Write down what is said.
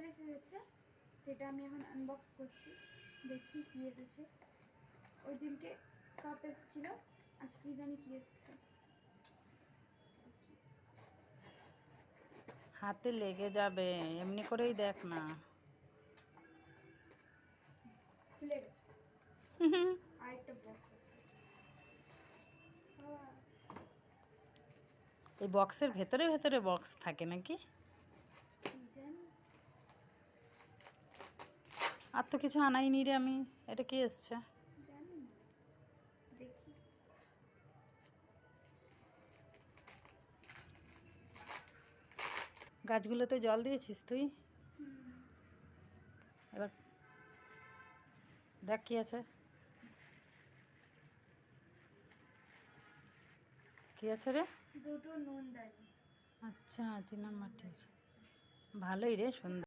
এসেছে, যেটা আমি এখন আনবক্স করছি। দেখি কি এসেছে। ওই দিনকে কাপ এসেছিল, আজকে কি জানি কি এসেছে। হাতে লেগে যাবে, এমনি করেই দেখ না। খুলে গেছে। আরেকটা বক্স আছে। এই বক্সের ভেতরে ভেতরে বক্স থাকে নাকি? কি জানি। আর তো কিছু আনাইনি রে আমি। এটা কি এসছে? জানি না, দেখি। গাছগুলোতে জল দিয়েছিস তুই? এবার দেখ কি আছে। কি আছে রে? দুটো নুনদানি। আচ্ছা, চীনা মাটির। ভালোই রে, সুন্দর।